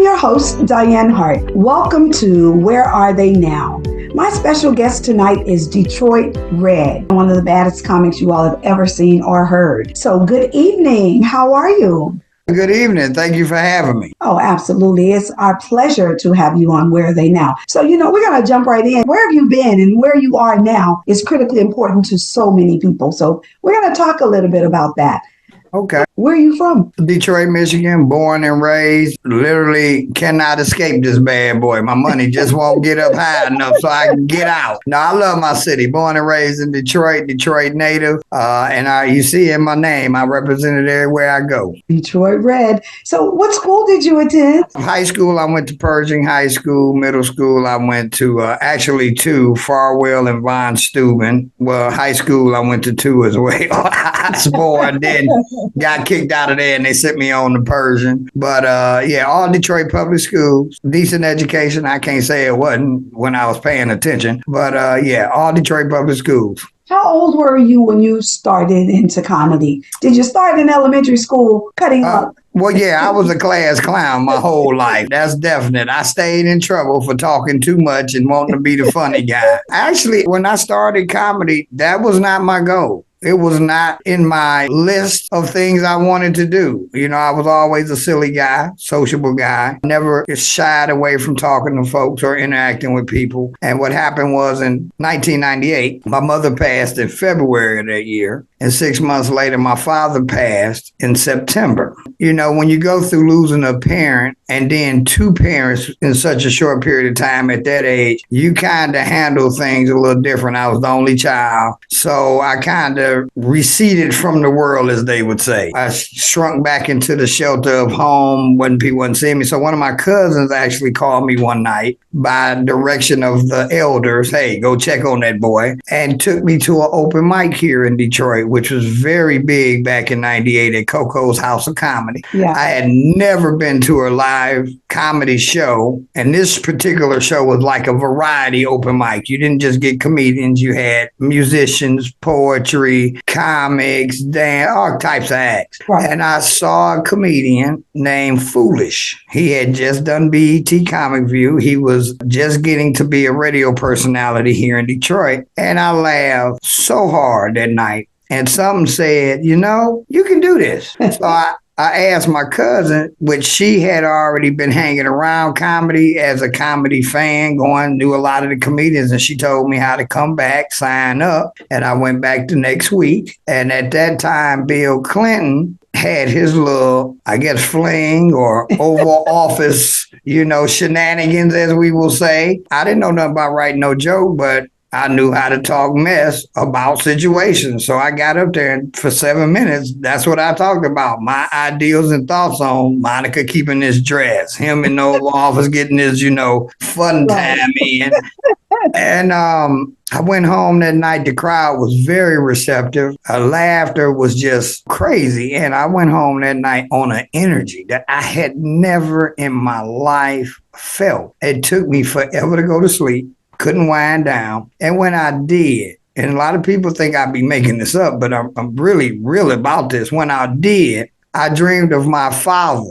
your host, Dianne Hart. Welcome to Where Are They Now? My special guest tonight is Detroit Red, one of the baddest comics you all have ever seen or heard. So good evening. How are you? Good evening. Thank you for having me. Oh, absolutely. It's our pleasure to have you on Where Are They Now? So, we're going to jump right in. Where have you been and where you are now is critically important to so many people. So we're going to talk a little bit about that. Okay. Where are you from? Detroit, Michigan, born and raised. Literally cannot escape this bad boy. My money just won't get up high enough so I can get out. No, I love my city. Born and raised in Detroit native. You see in my name, I represent it everywhere I go. Detroit Red. So what school did you attend? High school, I went to Pershing High School. Middle school, I went to two, Farwell and Von Steuben. Well, high school, I went to two as well. I swore I did. Got kicked out of there and they sent me on to Persian. But all Detroit public schools, decent education. I can't say it wasn't when I was paying attention. But all Detroit public schools. How old were you when you started into comedy? Did you start in elementary school cutting up? Well, yeah, I was a class clown my whole life. That's definite. I stayed in trouble for talking too much and wanting to be the funny guy. Actually, when I started comedy, that was not my goal. It was not in my list of things I wanted to do. I was always a silly guy, sociable guy, never shied away from talking to folks or interacting with people. And what happened was in 1998, my mother passed in February of that year. And 6 months later, my father passed in September. When you go through losing a parent and then two parents in such a short period of time at that age, you kind of handle things a little different. I was the only child. So I kind of receded from the world, as they would say. I shrunk back into the shelter of home when people wouldn't see me. So one of my cousins actually called me one night by direction of the elders, hey, go check on that boy, and took me to an open mic here in Detroit, which was very big back in 98 at Coco's House of Comedy. Yeah. I had never been to a live comedy show, and this particular show was like a variety open mic. You didn't just get comedians, you had musicians, poetry, comics, dance, all types of acts. Right. And I saw a comedian named Foolish. He had just done B.E.T Comic View. He was just getting to be a radio personality here in Detroit. And I laughed so hard that night. And something said, you can do this. So I asked my cousin, which she had already been hanging around comedy as a comedy fan, knew a lot of the comedians, and she told me how to come back, sign up. And I went back the next week. And at that time, Bill Clinton had his little, fling or Oval Office, shenanigans, as we will say. I didn't know nothing about writing no joke, but I knew how to talk mess about situations. So I got up there and for 7 minutes, that's what I talked about. My ideals and thoughts on Monica keeping this dress, him in the Oval Office getting his, fun time in. And I went home that night. The crowd was very receptive. Laughter was just crazy. And I went home that night on an energy that I had never in my life felt. It took me forever to go to sleep. Couldn't wind down. And when I did, and a lot of people think I'd be making this up, but I'm really real about this. When I did, I dreamed of my father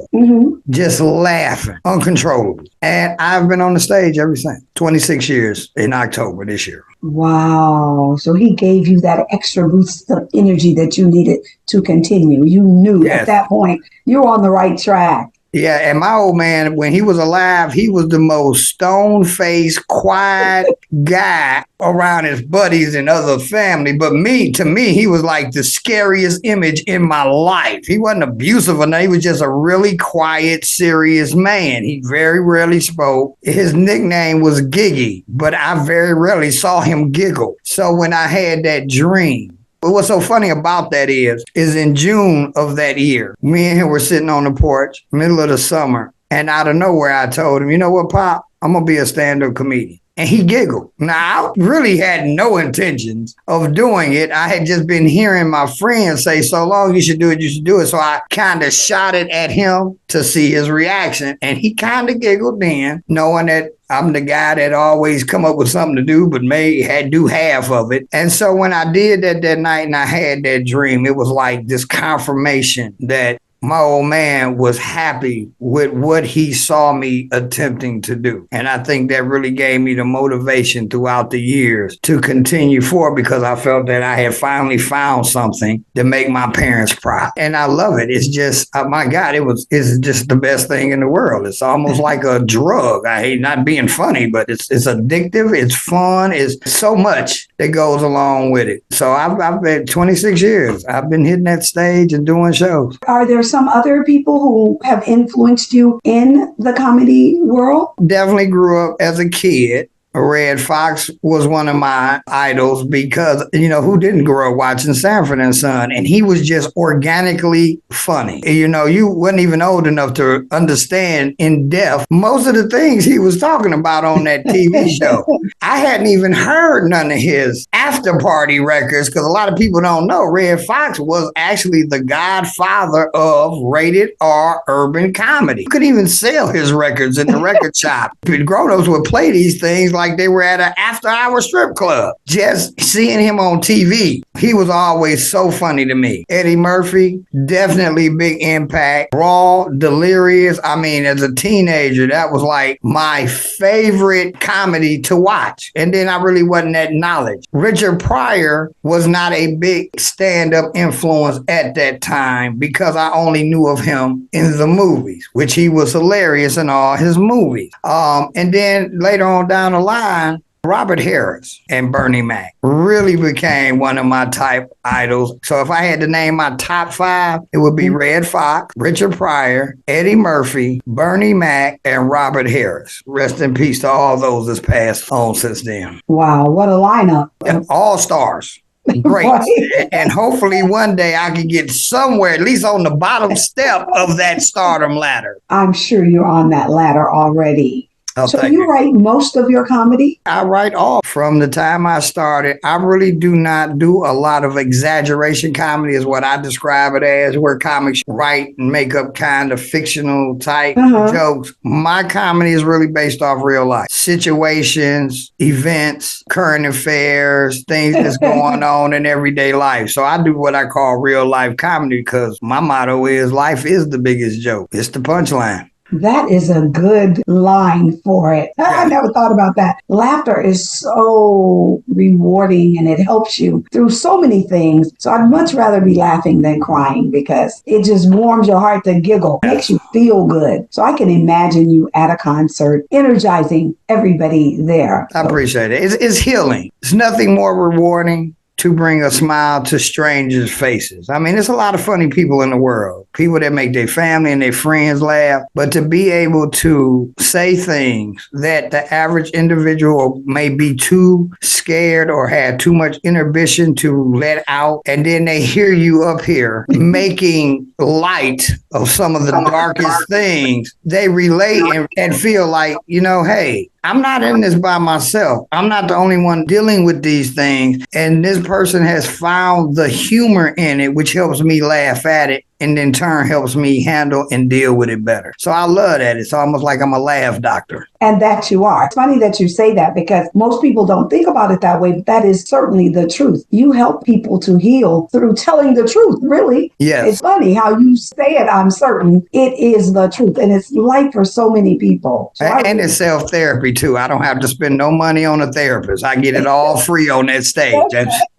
just laughing uncontrollably. And I've been on the stage ever since. 26 years in October this year. Wow. So he gave you that extra boost of energy that you needed to continue. You knew At that point you were on the right track. Yeah, and my old man, when he was alive, he was the most stone-faced, quiet guy around his buddies and other family. But to me, he was like the scariest image in my life. He wasn't abusive or nothing. He was just a really quiet, serious man. He very rarely spoke. His nickname was Giggy, but I very rarely saw him giggle. So when I had that dream, but what's so funny about that is in June of that year, me and him were sitting on the porch, middle of the summer, and out of nowhere, I told him, you know what, Pop? I'm going to be a stand-up comedian. And he giggled. Now, I really had no intentions of doing it. I had just been hearing my friends say, so long, you should do it, you should do it. So I kind of shot it at him to see his reaction. And he kind of giggled then, knowing that I'm the guy that always come up with something to do, but had do half of it. And so when I did that night and I had that dream, it was like this confirmation that my old man was happy with what he saw me attempting to do. And I think that really gave me the motivation throughout the years to continue forward, because I felt that I had finally found something to make my parents proud. And I love it. It's just, my God, it's just the best thing in the world. It's almost like a drug. I hate not being funny, but it's addictive. It's fun. It's so much that goes along with it. So I've been 26 years. I've been hitting that stage and doing shows. Are there some other people who have influenced you in the comedy world? Definitely grew up as a kid. Red Fox was one of my idols because, who didn't grow up watching Sanford and Son? And he was just organically funny. You wasn't even old enough to understand in depth most of the things he was talking about on that TV show. I hadn't even heard none of his after party records, because a lot of people don't know Red Fox was actually the godfather of rated R urban comedy. You could even sell his records in the record shop. Grown-ups would play these things like they were at an after-hour strip club. Just seeing him on TV, he was always so funny to me. Eddie Murphy, definitely big impact. Raw, delirious. I mean, as a teenager, that was like my favorite comedy to watch. And then I really wasn't that knowledge. Richard Pryor was not a big stand-up influence at that time because I only knew of him in the movies, which he was hilarious in all his movies. And then later on down the line, Robert Harris and Bernie Mac really became one of my type idols. So if I had to name my top 5, it would be Red Fox, Richard Pryor, Eddie Murphy, Bernie Mac, and Robert Harris. Rest in peace to all those that's passed on since then. Wow, what a lineup. All stars. Great. Right. And hopefully one day I can get somewhere, at least on the bottom step of that stardom ladder. I'm sure you're on that ladder already. Oh, so you write most of your comedy? I write all. From the time I started, I really do not do a lot of exaggeration comedy is what I describe it as, where comics write and make up kind of fictional type jokes. My comedy is really based off real life. Situations, events, current affairs, things that's going on in everyday life. So I do what I call real life comedy because my motto is life is the biggest joke. It's the punchline. That is a good line for it. I never thought about that. Laughter is so rewarding and it helps you through so many things. So I'd much rather be laughing than crying because it just warms your heart to giggle, makes you feel good. So I can imagine you at a concert energizing everybody there. I appreciate it. It's healing. It's nothing more rewarding to bring a smile to strangers' faces. I mean, there's a lot of funny people in the world, people that make their family and their friends laugh, but to be able to say things that the average individual may be too scared or had too much inhibition to let out, and then they hear you up here making light of some of the darkest things, they relate and feel like, hey, I'm not in this by myself. I'm not the only one dealing with these things. And this person has found the humor in it, which helps me laugh at it. And in turn helps me handle and deal with it better. So I love that. It's almost like I'm a laugh doctor. And that you are. It's funny that you say that because most people don't think about it that way, but that is certainly the truth. You help people to heal through telling the truth, really. Yes. It's funny how you say it, I'm certain. It is the truth. And it's light for so many people. So and it's self-therapy too. I don't have to spend no money on a therapist. I get it all free on that stage.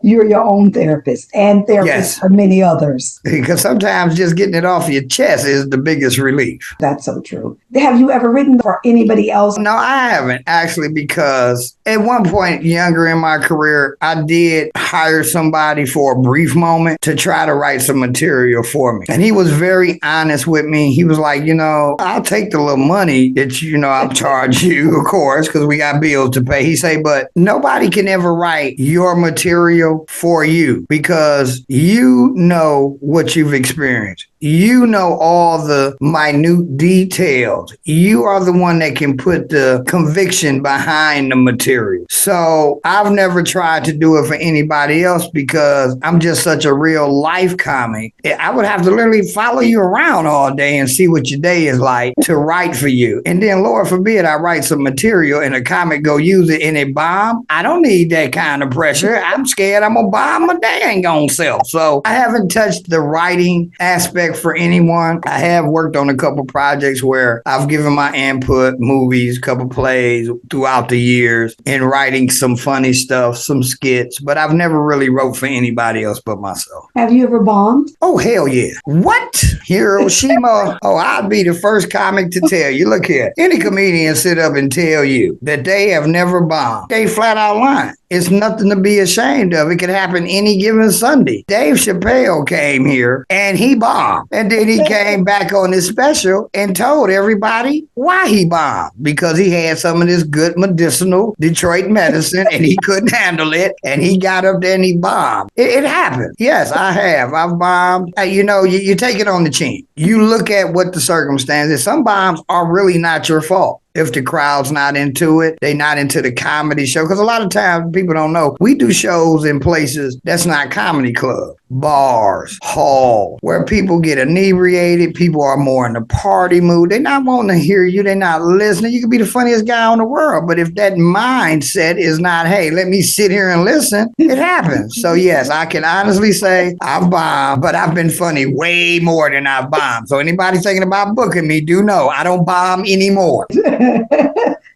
You're your own therapist and therapist for many others. Because sometimes just getting it off your chest is the biggest relief. That's so true. Have you ever written for anybody else? No, I haven't actually, because at one point younger in my career, I did hire somebody for a brief moment to try to write some material for me. And he was very honest with me. He was like, I'll take the little money that, I'll charge you, of course, because we got bills to pay. He said, but nobody can ever write your material for you because you know what you've experienced. You know all the minute details. You are the one that can put the conviction behind the material. So I've never tried to do it for anybody else because I'm just such a real life comic. I would have to literally follow you around all day and see what your day is like to write for you. And then, Lord forbid, I write some material and a comic go use it and it bomb. I don't need that kind of pressure. I'm scared I'm going to bomb. My day ain't going to sell. So I haven't touched the writing aspect disrespect for anyone. I have worked on a couple projects where I've given my input, movies, couple plays throughout the years, and writing some funny stuff, some skits, but I've never really wrote for anybody else but myself. Have you ever bombed? Oh, hell yeah. What? Hiroshima? Oh, I'll be the first comic to tell you. Look here. Any comedian sit up and tell you that they have never bombed. They flat out lying. It's nothing to be ashamed of. It could happen any given Sunday. Dave Chappelle came here and he bombed. And then he came back on his special and told everybody why he bombed. Because he had some of this good medicinal Detroit medicine and he couldn't handle it. And he got up there and he bombed. It happened. Yes, I have. I've bombed. You take it on the chin. You look at what the circumstances. Some bombs are really not your fault. If the crowd's not into it, they not into the comedy show. Because a lot of times people don't know, we do shows in places that's not comedy club, bars, hall, where people get inebriated. People are more in the party mood. They're not wanting to hear you. They're not listening. You could be the funniest guy in the world. But if that mindset is not, hey, let me sit here and listen, it happens. So yes, I can honestly say I've bombed, but I've been funny way more than I've bombed. So anybody thinking about booking me, do know I don't bomb anymore.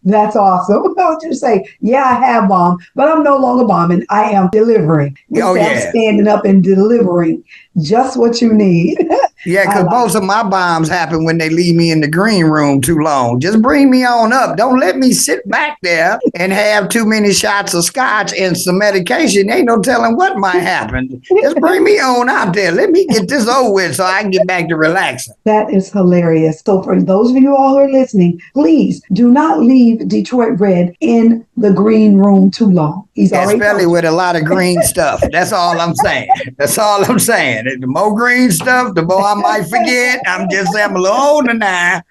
That's awesome. I would just say, yeah, I have bombed, but I'm no longer bombing. I am delivering. I'm standing up and delivering just what you need. Yeah, because most of my bombs happen when they leave me in the green room too long. Just bring me on up. Don't let me sit back there and have too many shots of scotch and some medication. Ain't no telling what might happen. Just bring me on out there. Let me get this over with so I can get back to relaxing. That is hilarious. So for those of you all who are listening, please do not leave Detroit Red in the green room too long. Especially with a lot of green stuff. That's all I'm saying. That's all I'm saying. The more green stuff, the more I might forget. I'm just saying I'm a little older now.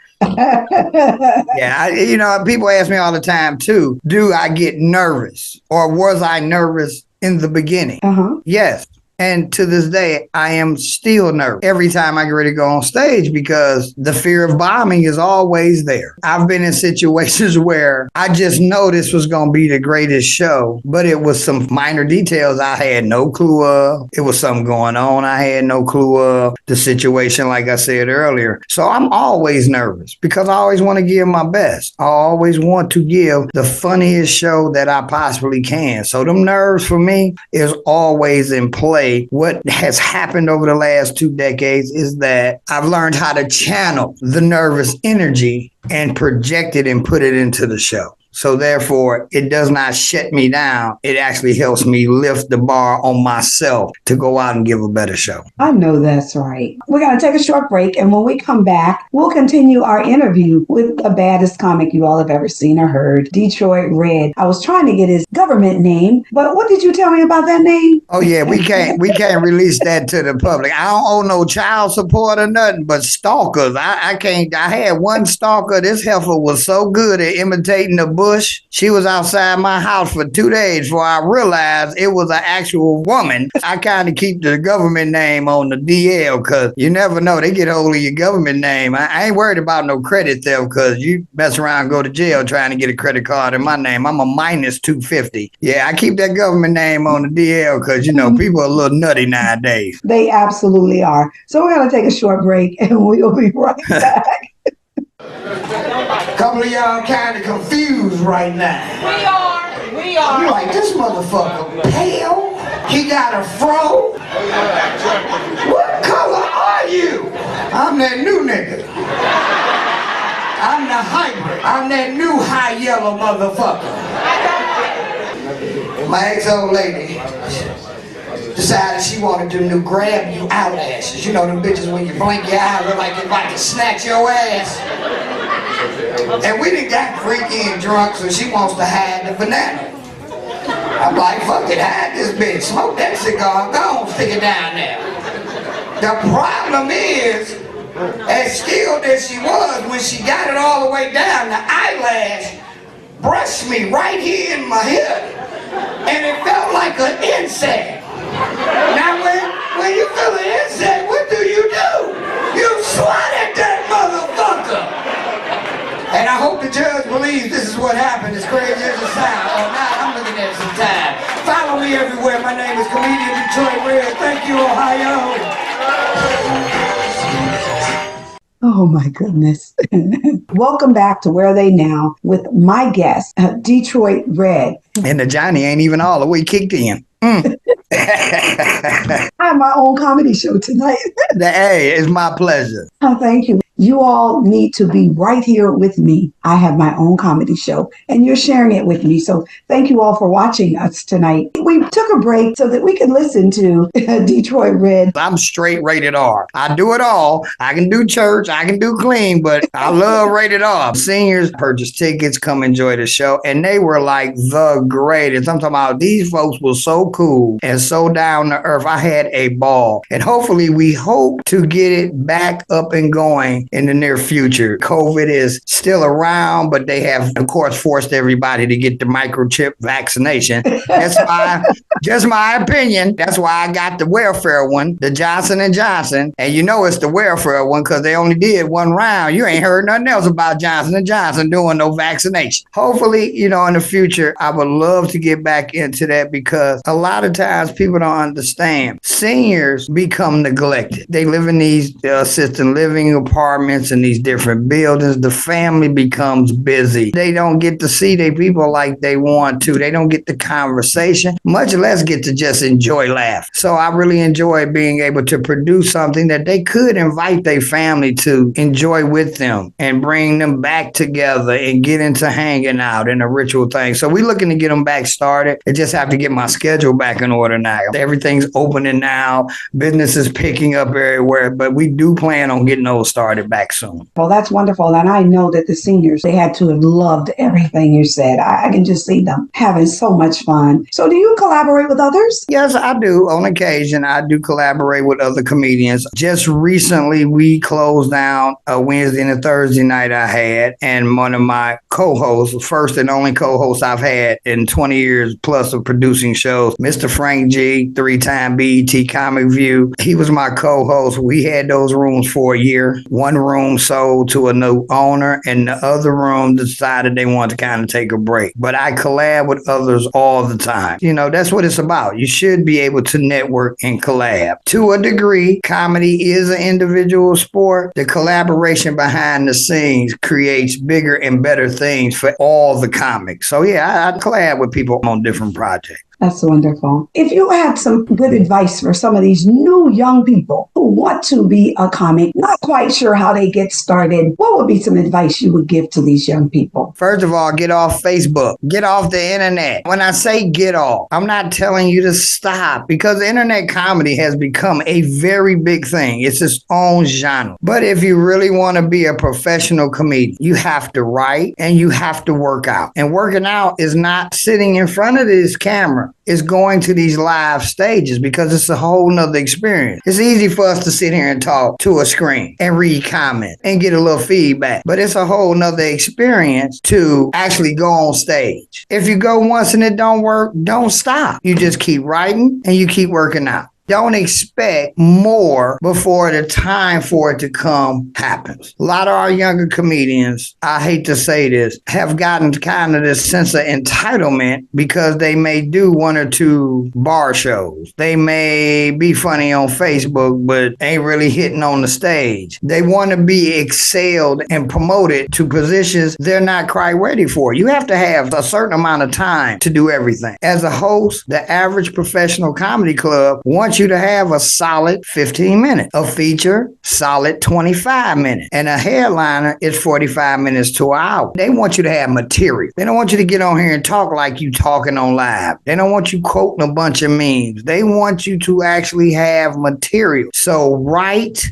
Yeah, people ask me all the time too, do I get nervous or was I nervous in the beginning? Yes. And to this day, I am still nervous every time I get ready to go on stage because the fear of bombing is always there. I've been in situations where I just know this was going to be the greatest show, but it was some minor details I had no clue of. It was something going on I had no clue of. The situation, like I said earlier. So I'm always nervous because I always want to give my best. I always want to give the funniest show that I possibly can. So them nerves for me is always in play. What has happened over the last 2 decades is that I've learned how to channel the nervous energy and project it and put it into the show. So therefore, it does not shut me down. It actually helps me lift the bar on myself to go out and give a better show. I know that's right. We're going to take a short break, and when we come back, we'll continue our interview with the baddest comic you all have ever seen or heard, Detroit Red. I was trying to get his government name, but what did you tell me about that name? Oh yeah, we can't release that to the public. I don't owe no child support or nothing, but stalkers, I can't. I had one stalker. This heifer was so good at imitating the bush. She was outside my house for 2 days before I realized it was an actual woman. I kind of keep the government name on the DL because you never know. They get hold of your government name. I ain't worried about no credit theft because you mess around and go to jail trying to get a credit card in my name. I'm a minus 250. Yeah, I keep that government name on the DL because, people are a little nutty nowadays. They absolutely are. So we're going to take a short break and we'll be right back. A couple of y'all kind of confused right now. We are. You're like, this motherfucker pale? He got a fro? What color are you? I'm that new nigga. I'm the hybrid. I'm that new high yellow motherfucker. My ex-old lady decided she wanted them new grab you eyelashes. You know them bitches when you blink your eye look like you're about to snatch your ass. And we done got freaky and drunk, so she wants to hide the banana. I'm like, fuck it, hide this bitch. Smoke that cigar, go on, stick it down there. The problem is, as skilled as she was, when she got it all the way down, the eyelash brushed me right here in my hip. And it felt like an insect. Now when you feel an insect, what do? You swat at that motherfucker. And I hope the judge believes this is what happened, as crazy as it sounds. Or not, I'm looking at some time. Follow me everywhere. My name is Comedian Detroit Red. Thank you, Ohio. Oh my goodness. Welcome back to Where Are They Now with my guest, Detroit Red. And the Johnny ain't even all the way kicked in. I have my own comedy show tonight. Hey, it's my pleasure. Oh, thank you. You all need to be right here with me. I have my own comedy show and you're sharing it with me. So thank you all for watching us tonight. We took a break so that we could listen to Detroit Red. I'm straight rated R. I do it all. I can do church. I can do clean, but I love rated R. Seniors purchase tickets, come enjoy the show. And they were like the greatest. I'm talking about these folks were so cool and so down to earth. I had a ball. And hopefully we hope to get it back up and going in the near future. COVID is still around, but they have, of course, forced everybody to get the microchip vaccination. That's just my opinion. That's why I got the welfare one, the Johnson & Johnson. And you know it's the welfare one because they only did one round. You ain't heard nothing else about Johnson & Johnson doing no vaccination. Hopefully, in the future, I would love to get back into that because a lot of times people don't understand. Seniors become neglected. They live in these assisted living apartments in these different buildings. The family becomes busy. They don't get to see their people like they want to. They don't get the conversation, much less get to just enjoy laugh. So I really enjoy being able to produce something that they could invite their family to enjoy with them and bring them back together and get into hanging out and a ritual thing. So we're looking to get them back started. I just have to get my schedule back in order now. Everything's opening now. Business is picking up everywhere, but we do plan on getting those started back soon. Well, that's wonderful. And I know that the seniors, they had to have loved everything you said. I can just see them having so much fun. So do you collaborate with others? Yes, I do. On occasion, I do collaborate with other comedians. Just recently, we closed down a Wednesday and a Thursday night I had, and one of my co-hosts, first and only co-host I've had in 20 years plus of producing shows, Mr. Frank G, 3-time B.E.T Comic View. He was my co-host. We had those rooms for a year. One room sold to a new owner, and the other room decided they wanted to kind of take a break. But I collab with others all the time. That's what it's about. You should be able to network and collab. To a degree, comedy is an individual sport. The collaboration behind the scenes creates bigger and better things for all the comics. So yeah, I collab with people on different projects. That's wonderful. If you had some good advice for some of these new young people who want to be a comic, not quite sure how they get started, what would be some advice you would give to these young people? First of all, get off Facebook. Get off the internet. When I say get off, I'm not telling you to stop because internet comedy has become a very big thing. It's its own genre. But if you really want to be a professional comedian, you have to write and you have to work out. And working out is not sitting in front of this camera. Is going to these live stages because it's a whole nother experience. It's easy for us to sit here and talk to a screen and read comments and get a little feedback, but it's a whole nother experience to actually go on stage. If you go once and it don't work, don't stop. You just keep writing and you keep working out. Don't expect more before the time for it to come happens. A lot of our younger comedians, I hate to say this, have gotten kind of this sense of entitlement because they may do one or two bar shows. They may be funny on Facebook, but ain't really hitting on the stage. They want to be excelled and promoted to positions they're not quite ready for. You have to have a certain amount of time to do everything. As a host, the average professional comedy club wants you to have a solid 15 minutes, a feature, solid 25 minutes, and a headliner is 45 minutes to an hour. They want you to have material. They don't want you to get on here and talk like you talking on live. They don't want you quoting a bunch of memes. They want you to actually have material. So write,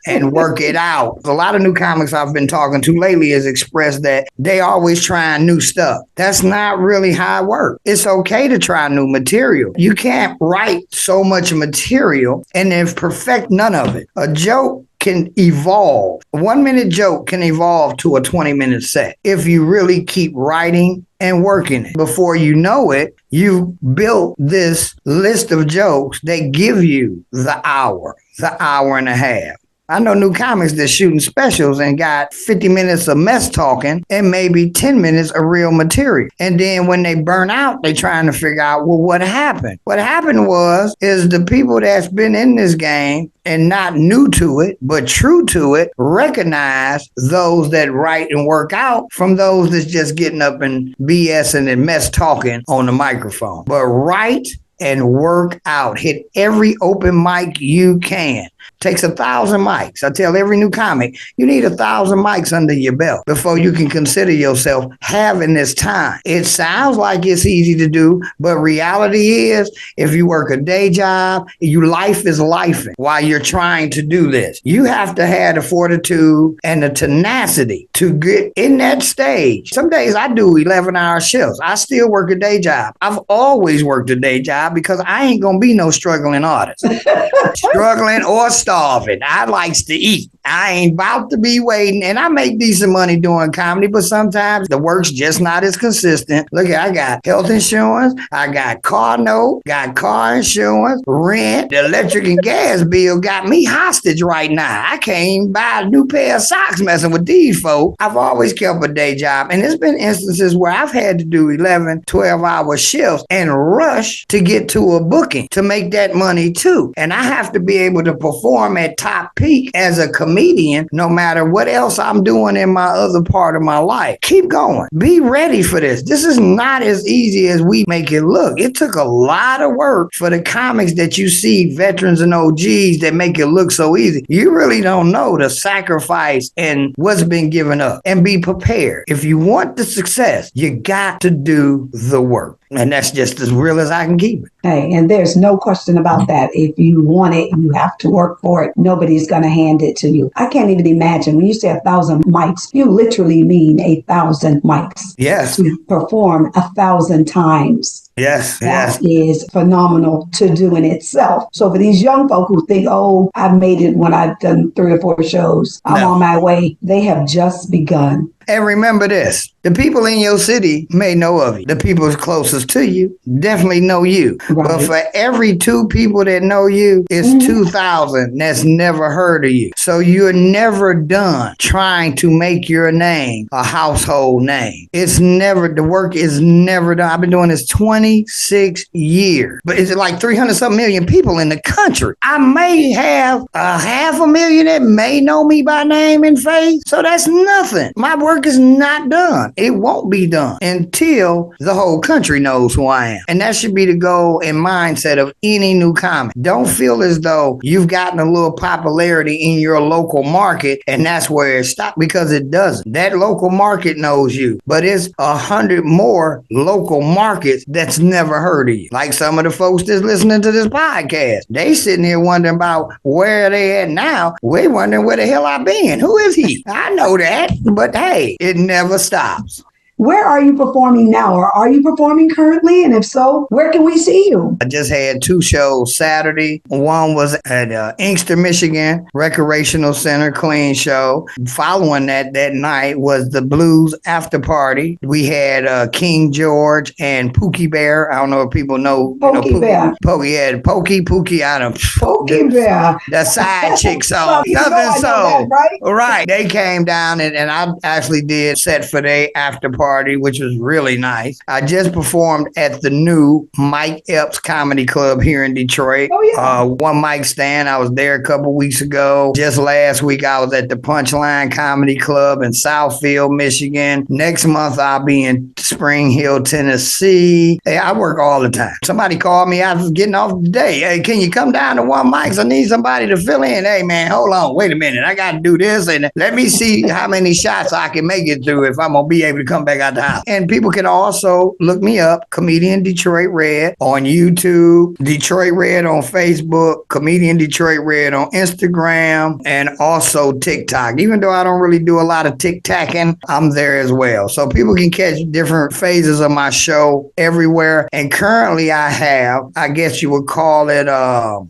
and work it out. A lot of new comics I've been talking to lately has expressed that they always trying new stuff. That's not really how it works. It's okay to try new material. You can't write so much material and then perfect none of it. A joke can evolve. A 1-minute joke can evolve to a 20-minute set if you really keep writing and working it. Before you know it, you've built this list of jokes that give you the hour and a half. I know new comics that's shooting specials and got 50 minutes of mess talking and maybe 10 minutes of real material. And then when they burn out, they trying to figure out, well, what happened? What happened is the people that's been in this game and not new to it, but true to it, recognize those that write and work out from those that's just getting up and BSing and mess talking on the microphone. But write and work out. Hit every open mic you can. Takes 1,000 mics. I tell every new comic, you need 1,000 mics under your belt before you can consider yourself having this time. It sounds like it's easy to do, but reality is, if you work a day job, life is lifing while you're trying to do this. You have to have the fortitude and the tenacity to get in that stage. Some days I do 11-hour shifts. I still work a day job. I've always worked a day job because I ain't gonna be no struggling artist. Struggling or starving. I likes to eat. I ain't about to be waiting, and I make decent money doing comedy, but sometimes the work's just not as consistent. Look, I got health insurance, I got car note, got car insurance, rent, the electric and gas bill got me hostage right now. I can't even buy a new pair of socks messing with these folks. I've always kept a day job, and there's been instances where I've had to do 11, 12-hour shifts and rush to get to a booking to make that money too. And I have to be able to perform at top peak as a comedian, no matter what else I'm doing in my other part of my life. Keep going. Be ready for this. This is not as easy as we make it look. It took a lot of work for the comics that you see, veterans and OGs, that make it look so easy. You really don't know the sacrifice and what's been given up. And be prepared. If you want the success, you got to do the work. And that's just as real as I can keep it. Hey, and there's no question about that. If you want it, you have to work for it. Nobody's going to hand it to you. I can't even imagine when you say 1,000 mics, you literally mean 1,000 mics. Yes. To perform 1,000 times. Yes, that is phenomenal to do in itself. So for these young folk who think, oh, I've made it when I've done 3 or 4 shows, I'm on my way, they have just begun. And remember this, the people in your city may know of you. The people closest to you definitely know you. Right. But for every 2 people that know you, it's 2,000 that's never heard of you. So you're never done trying to make your name a household name. It's never, the work is never done. I've been doing this 26 years, but it's like 300-something million people in the country. I may have 500,000 that may know me by name and face. So that's nothing. My work is not done. It won't be done until the whole country knows who I am. And that should be the goal and mindset of any new comic. Don't feel as though you've gotten a little popularity in your local market and that's where it stopped, because it doesn't. That local market knows you, but it's 100 more local markets that's never heard of you. Like some of the folks that's listening to this podcast, they sitting here wondering about where they at now. We're wondering where the hell I been. Who is he? I know that, but hey, it never stops. Where are you performing now, or are you performing currently? And if so, where can we see you? I just had 2 shows Saturday. One was at Inkster, Michigan, Recreational Center, clean show. Following that night was the Blues After Party. We had King George and Pookie Bear. I don't know if people know. Pookie Bear. Pookie, I don't. Pookie Bear. The side chick song. Southern Soul. Right. They came down and I actually did set for their after party, which was really nice. I just performed at the new Mike Epps Comedy Club here in Detroit. Oh, yeah. One mic stand. I was there a couple weeks ago. Just last week, I was at the Punchline Comedy Club in Southfield, Michigan. Next month, I'll be in Spring Hill, Tennessee. Hey, I work all the time. Somebody called me. I was getting off today. Hey, can you come down to one mic? I need somebody to fill in. Hey, man, hold on. Wait a minute. I got to do this. And let me see how many shots I can make it through if I'm going to be able to come back out the house. And people can also look me up, Comedian Detroit Red on YouTube, Detroit Red on Facebook, Comedian Detroit Red on Instagram, and also TikTok. Even though I don't really do a lot of TikToking, I'm there as well. So people can catch different phases of my show everywhere. And currently I have, I guess you would call it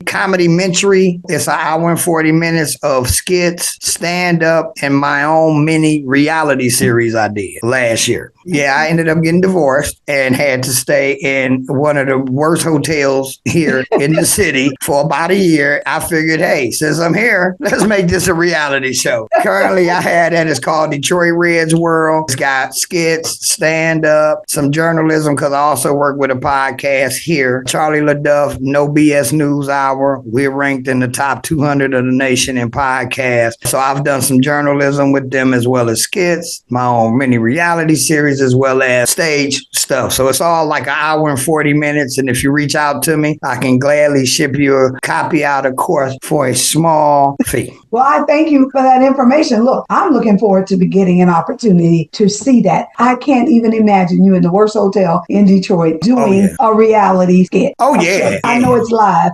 Comedy Mentary. It's an hour and 40 minutes of skits, stand-up, and my own mini reality series I did last year. year. Yeah, I ended up getting divorced and had to stay in one of the worst hotels here in the city for about a year. I figured, hey, since I'm here, let's make this a reality show. Currently, I had that. It's called Detroit Red's World. It's got skits, stand-up, some journalism, because I also work with a podcast here. Charlie LaDuff, No BS News Hour. We're ranked in the top 200 of the nation in podcasts. So I've done some journalism with them as well as skits, my own mini reality series, as well as stage stuff. So it's all like an hour and 40 minutes. And if you reach out to me, I can gladly ship you a copy out of course for a small fee. Well, I thank you for that information. Look, I'm looking forward to be getting an opportunity to see that. I can't even imagine you in the worst hotel in Detroit doing a reality skit. Oh, yeah. I know it's live.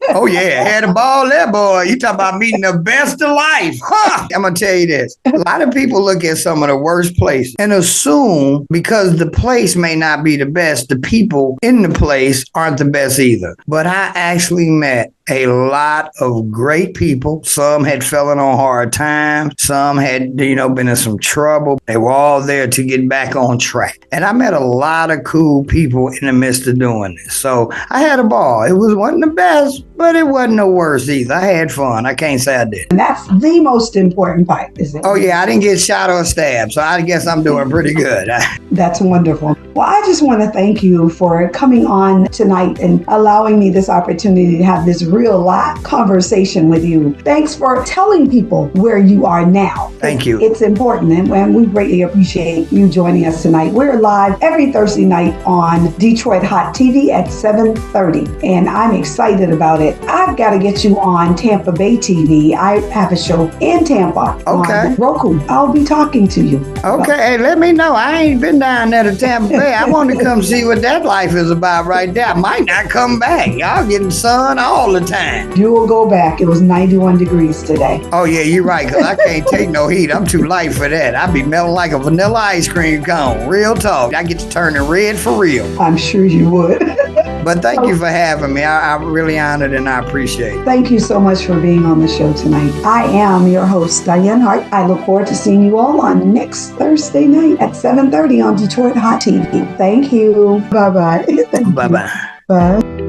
Oh, yeah. Had a ball there, boy. You talk about meeting the best of life. Huh. I'm going to tell you this. A lot of people look at some of the worst places and assume because the place may not be the best, the people in the place aren't the best either. But I actually met a lot of great people. Some had fallen on hard times. Some had, been in some trouble. They were all there to get back on track. And I met a lot of cool people in the midst of doing this. So I had a ball. It wasn't the best, but it wasn't the worst either. I had fun. I can't say I did. And that's the most important part, isn't it? Oh, yeah. I didn't get shot or stabbed. So I guess I'm doing pretty good. That's wonderful. Well, I just want to thank you for coming on tonight and allowing me this opportunity to have this real live conversation with you. Thanks for telling people where you are now. Thank you. It's important, and we greatly appreciate you joining us tonight. We're live every Thursday night on Detroit Hot TV at 7:30, and I'm excited about it. I've got to get you on Tampa Bay TV. I have a show in Tampa on Roku. I'll be talking to you. Okay, hey, let me know. I ain't been down there to Tampa Bay. I want to come see what that life is about right there. I might not come back. Y'all getting sun all the time. You will go back. It was 91 degrees today. Oh, yeah, you're right, because I can't take no heat. I'm too light for that. I be melting like a vanilla ice cream cone. Real talk. I get to turn it red for real. I'm sure you would. But thank you for having me. I'm really honored and I appreciate it. Thank you so much for being on the show tonight. I am your host, Dianne Hart. I look forward to seeing you all on next Thursday night at 7:30 on Detroit Hot TV. Thank you. Bye-bye. Bye-bye. Bye.